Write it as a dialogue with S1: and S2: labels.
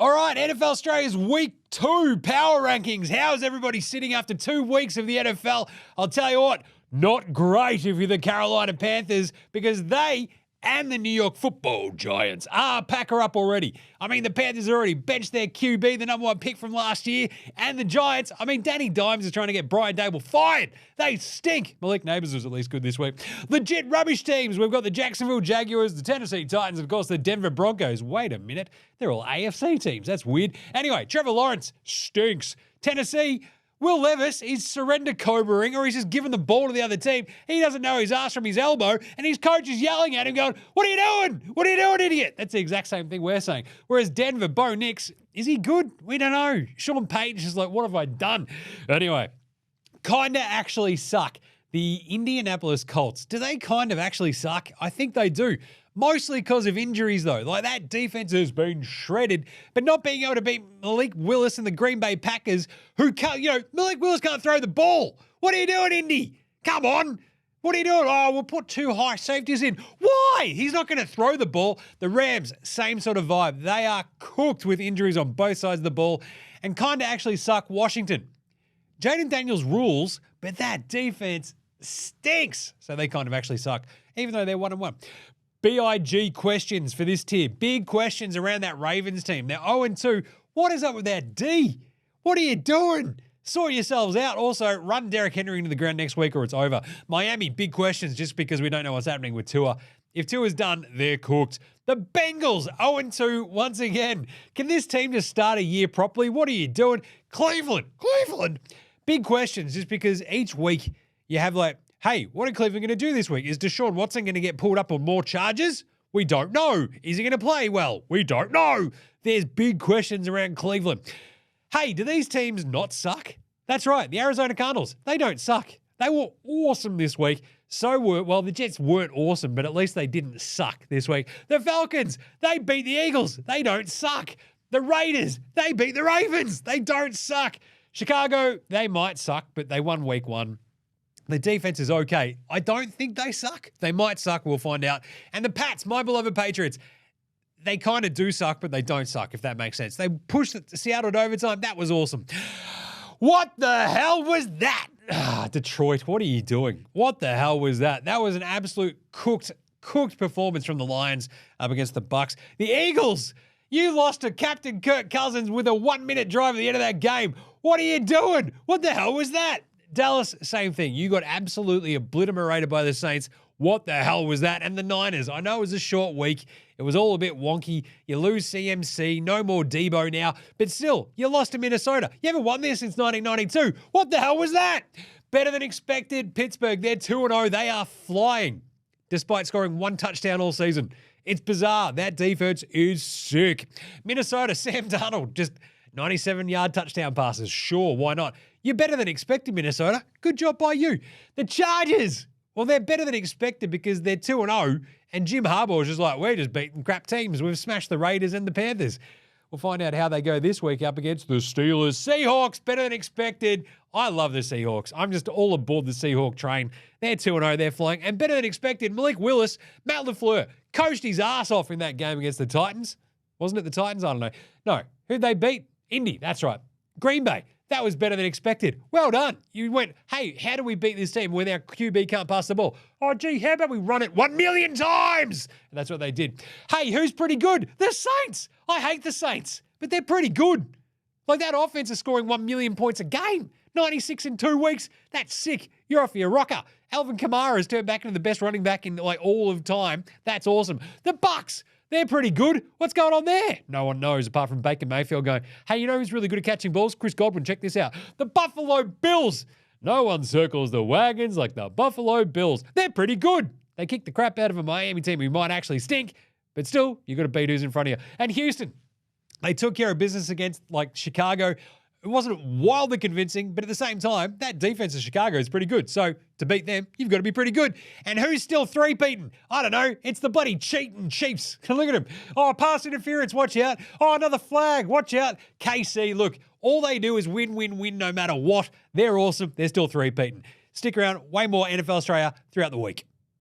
S1: All right, NFL Australia's Week 2 power rankings. How's everybody sitting after 2 weeks of the NFL? I'll tell you what, not great if you're the Carolina Panthers, because they and the New York Football Giants pack her up already. I mean, the Panthers already benched their QB, the number 1 pick from last year, and the Giants, I mean, Danny Dimes is trying to get Brian Dable fired. They stink. Malik Neighbors was at least good this week. Legit rubbish teams. We've got the Jacksonville Jaguars, the Tennessee Titans, of course, the Denver Broncos. Wait a minute. They're all AFC teams. That's weird. Anyway, Trevor Lawrence stinks. Tennessee, Will Levis is surrender cobraing, or he's just giving the ball to the other team. He doesn't know his ass from his elbow, and his coach is yelling at him going, "What are you doing? What are you doing, idiot?" That's the exact same thing we're saying. Whereas Denver, Bo Nix, is he good? We don't know. Sean Payton's just like, what have I done? Anyway, kind of actually suck. The Indianapolis Colts, do they kind of actually suck? I think they do. Mostly because of injuries, though. Like, that defense has been shredded, but not being able to beat Malik Willis and the Green Bay Packers, who can't, Malik Willis can't throw the ball. What are you doing, Indy? Come on. What are you doing? Oh, we'll put 2 high safeties in. Why? He's not going to throw the ball. The Rams, same sort of vibe. They are cooked with injuries on both sides of the ball and kind of actually suck. Washington, Jaden Daniels rules, but that defense stinks. So they kind of actually suck, even though they're 1-1. BIG questions for this tier. Big questions around that Ravens team. They're 0-2. What is up with that D? What are you doing? Sort yourselves out. Also, run Derrick Henry into the ground next week or it's over. Miami, big questions just because we don't know what's happening with Tua. If Tua's done, they're cooked. The Bengals, 0-2 once again. Can this team just start a year properly? What are you doing? Cleveland. Big questions just because each week you have like, hey, what are Cleveland going to do this week? Is Deshaun Watson going to get pulled up on more charges? We don't know. Is he going to play well? We don't know. There's big questions around Cleveland. Hey, do these teams not suck? That's right. The Arizona Cardinals, they don't suck. They were awesome this week. The Jets weren't awesome, but at least they didn't suck this week. The Falcons, they beat the Eagles. They don't suck. The Raiders, they beat the Ravens. They don't suck. Chicago, they might suck, but they won week 1. The defense is okay. I don't think they suck. They might suck. We'll find out. And the Pats, my beloved Patriots, they kind of do suck, but they don't suck, if that makes sense. They pushed Seattle to overtime. That was awesome. What the hell was that? Detroit, what are you doing? What the hell was that? That was an absolute cooked performance from the Lions up against the Bucks. The Eagles, you lost to Captain Kirk Cousins with a 1-minute drive at the end of that game. What are you doing? What the hell was that? Dallas, same thing. You got absolutely obliterated by the Saints. What the hell was that? And the Niners, I know it was a short week. It was all a bit wonky. You lose CMC, no more Debo now. But still, you lost to Minnesota. You haven't won there since 1992. What the hell was that? Better than expected. Pittsburgh, they're 2-0. They are flying, despite scoring 1 touchdown all season. It's bizarre. That defense is sick. Minnesota, Sam Darnold, just 97-yard touchdown passes. Sure, why not? You're better than expected, Minnesota. Good job by you. The Chargers, well, they're better than expected because they're 2-0, and Jim Harbaugh is just like, we're just beating crap teams. We've smashed the Raiders and the Panthers. We'll find out how they go this week up against the Steelers. Seahawks, better than expected. I love the Seahawks. I'm just all aboard the Seahawk train. They're 2-0, they're flying. And better than expected, Malik Willis, Matt LaFleur, coached his ass off in that game against the Titans. Wasn't it the Titans? I don't know. No. Who'd they beat? Indy, that's right. Green Bay. That was better than expected. Well done. You went, hey, how do we beat this team when our QB can't pass the ball? Oh, gee, how about we run it 1 million times? And that's what they did. Hey, who's pretty good? The Saints. I hate the Saints, but they're pretty good. Like, that offense is scoring 1 million points a game. 96 in 2 weeks. That's sick. You're off your rocker. Alvin Kamara has turned back into the best running back in all of time. That's awesome. The Bucks. They're pretty good. What's going on there? No one knows apart from Baker Mayfield going, hey, you know who's really good at catching balls? Chris Godwin, check this out. The Buffalo Bills. No one circles the wagons like the Buffalo Bills. They're pretty good. They kicked the crap out of a Miami team who might actually stink, but still, you got to beat who's in front of you. And Houston, they took care of business against Chicago. It wasn't wildly convincing, but at the same time, that defense of Chicago is pretty good. So to beat them, you've got to be pretty good. And who's still three-peating? I don't know. It's the bloody cheating Chiefs. Look at them. Oh, pass interference, watch out. Oh, another flag, watch out. KC, look, all they do is win, win, win no matter what. They're awesome. They're still three-peating. Stick around. Way more NFL Australia throughout the week.